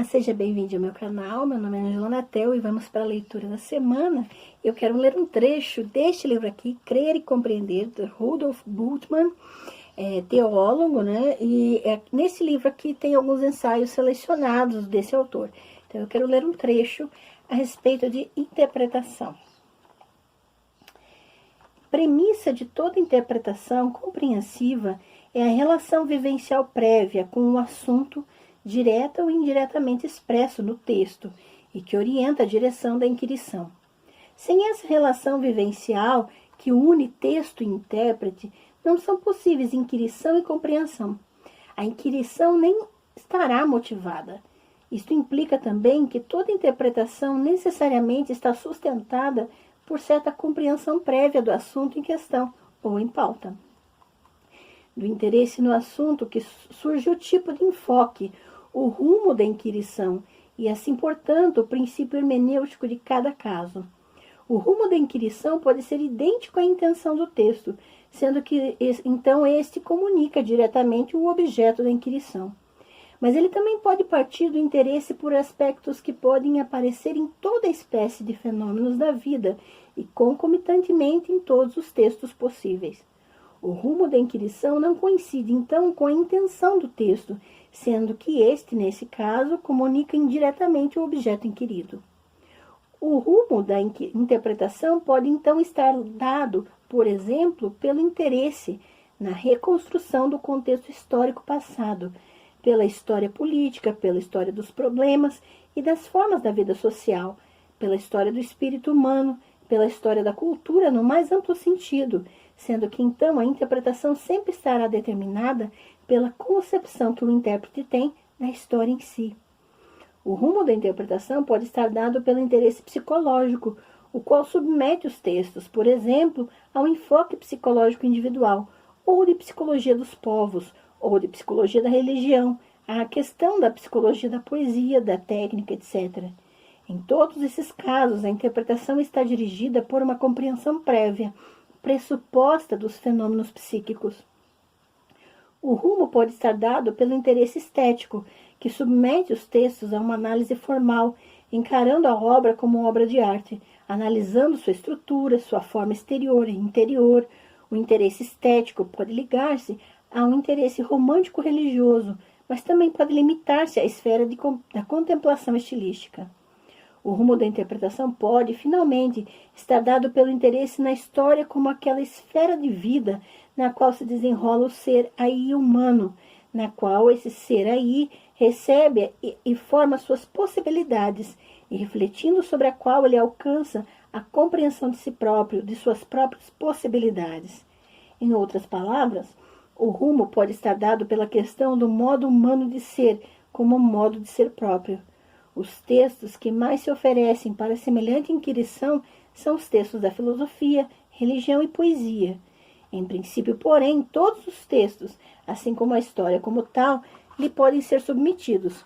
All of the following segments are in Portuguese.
Olá, seja bem-vindo ao meu canal. Meu nome é Angela Natel e vamos para a leitura da semana. Eu quero ler um trecho deste livro aqui, Crer e Compreender, de Rudolf Bultmann, teólogo, né? E nesse livro aqui tem alguns ensaios selecionados desse autor. Então eu quero ler um trecho a respeito de interpretação. Premissa de toda interpretação compreensiva é a relação vivencial prévia com o assunto, direta ou indiretamente expresso no texto, e que orienta a direção da inquirição. Sem essa relação vivencial que une texto e intérprete, não são possíveis inquirição e compreensão. A inquirição nem estará motivada. Isto implica também que toda interpretação necessariamente está sustentada por certa compreensão prévia do assunto em questão ou em pauta. Do interesse no assunto que surge o tipo de enfoque, o rumo da inquirição e, assim, portanto, o princípio hermenêutico de cada caso. O rumo da inquirição pode ser idêntico à intenção do texto, sendo que, então, este comunica diretamente o objeto da inquirição. Mas ele também pode partir do interesse por aspectos que podem aparecer em toda espécie de fenômenos da vida e concomitantemente em todos os textos possíveis. O rumo da inquirição não coincide, então, com a intenção do texto, sendo que este, nesse caso, comunica indiretamente o objeto inquirido. O rumo da interpretação pode, então, estar dado, por exemplo, pelo interesse na reconstrução do contexto histórico passado, pela história política, pela história dos problemas e das formas da vida social, pela história do espírito humano, pela história da cultura no mais amplo sentido, sendo que então a interpretação sempre estará determinada pela concepção que o intérprete tem da história em si. O rumo da interpretação pode estar dado pelo interesse psicológico, o qual submete os textos, por exemplo, ao enfoque psicológico individual, ou de psicologia dos povos, ou de psicologia da religião, à questão da psicologia da poesia, da técnica, etc. Em todos esses casos, a interpretação está dirigida por uma compreensão prévia, pressuposta dos fenômenos psíquicos. O rumo pode estar dado pelo interesse estético, que submete os textos a uma análise formal, encarando a obra como obra de arte, analisando sua estrutura, sua forma exterior e interior. O interesse estético pode ligar-se a um interesse romântico-religioso, mas também pode limitar-se à esfera da contemplação estilística. O rumo da interpretação pode, finalmente, estar dado pelo interesse na história como aquela esfera de vida na qual se desenrola o ser aí humano, na qual esse ser aí recebe e forma suas possibilidades, e refletindo sobre a qual ele alcança a compreensão de si próprio, de suas próprias possibilidades. Em outras palavras, o rumo pode estar dado pela questão do modo humano de ser, como modo de ser próprio. Os textos que mais se oferecem para semelhante inquirição são os textos da filosofia, religião e poesia. Em princípio, porém, todos os textos, assim como a história como tal, lhe podem ser submetidos.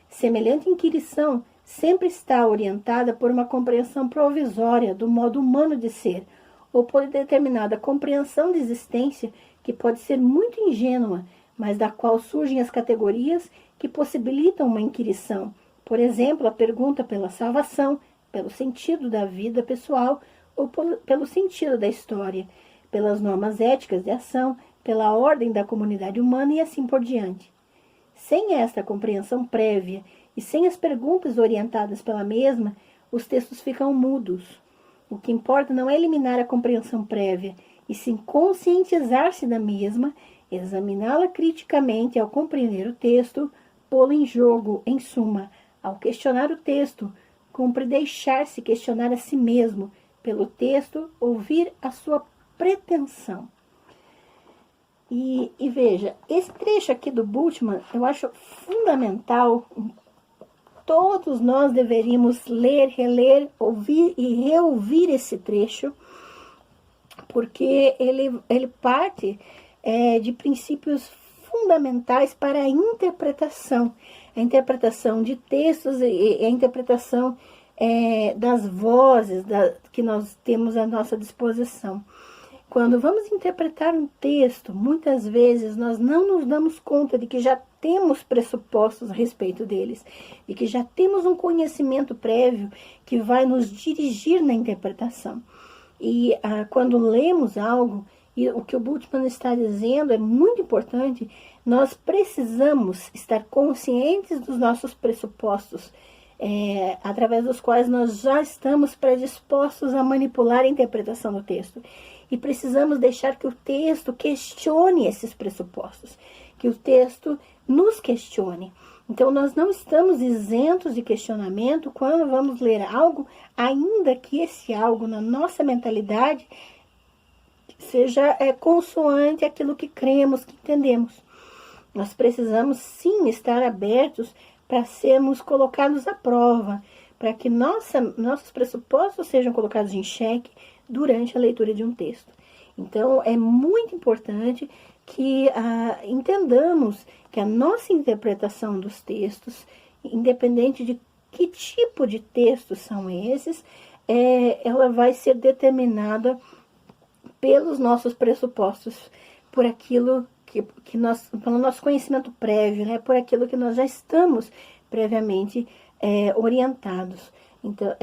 Semelhante inquirição sempre está orientada por uma compreensão provisória do modo humano de ser, ou por determinada compreensão de existência que pode ser muito ingênua, mas da qual surgem as categorias que possibilitam uma inquirição. Por exemplo, a pergunta pela salvação, pelo sentido da vida pessoal ou pelo sentido da história, pelas normas éticas de ação, pela ordem da comunidade humana e assim por diante. Sem esta compreensão prévia e sem as perguntas orientadas pela mesma, os textos ficam mudos. O que importa não é eliminar a compreensão prévia, e sim conscientizar-se da mesma, examiná-la criticamente ao compreender o texto, pô-lo em jogo, em suma. Ao questionar o texto, cumpre deixar-se questionar a si mesmo, pelo texto, ouvir a sua pretensão. E veja, esse trecho aqui do Bultmann, eu acho fundamental. Todos nós deveríamos ler, reler, ouvir e reouvir esse trecho, porque ele parte de princípios fundamentais para a interpretação de textos e a interpretação das vozes que nós temos à nossa disposição. Quando vamos interpretar um texto, muitas vezes nós não nos damos conta de que já temos pressupostos a respeito deles e que já temos um conhecimento prévio que vai nos dirigir na interpretação. E quando lemos algo, e o que o Bultmann está dizendo é muito importante, nós precisamos estar conscientes dos nossos pressupostos, através dos quais nós já estamos predispostos a manipular a interpretação do texto. E precisamos deixar que o texto questione esses pressupostos, que o texto nos questione. Então, nós não estamos isentos de questionamento quando vamos ler algo, ainda que esse algo, na nossa mentalidade, seja consoante aquilo que cremos, que entendemos. Nós precisamos, sim, estar abertos para sermos colocados à prova, para que nossos pressupostos sejam colocados em xeque durante a leitura de um texto. Então, é muito importante que entendamos que a nossa interpretação dos textos, independente de que tipo de textos são esses, ela vai ser determinada pelos nossos pressupostos, por aquilo pelo nosso conhecimento prévio, né, por aquilo que nós já estamos previamente orientados. Então,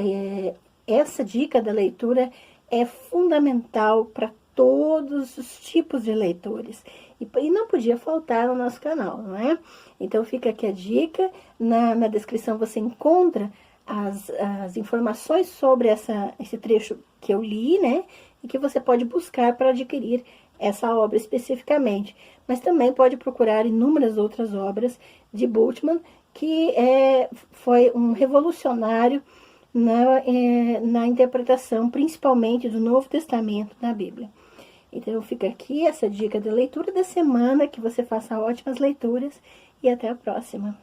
essa dica da leitura é fundamental para todos os tipos de leitores. E não podia faltar no nosso canal, não é? Então fica aqui a dica. Na descrição você encontra as informações sobre esse trecho que eu li, né? E que você pode buscar para adquirir essa obra especificamente. Mas também pode procurar inúmeras outras obras de Bultmann, que foi um revolucionário na interpretação, principalmente do Novo Testamento na Bíblia. Então fica aqui essa dica da leitura da semana, que você faça ótimas leituras e até a próxima.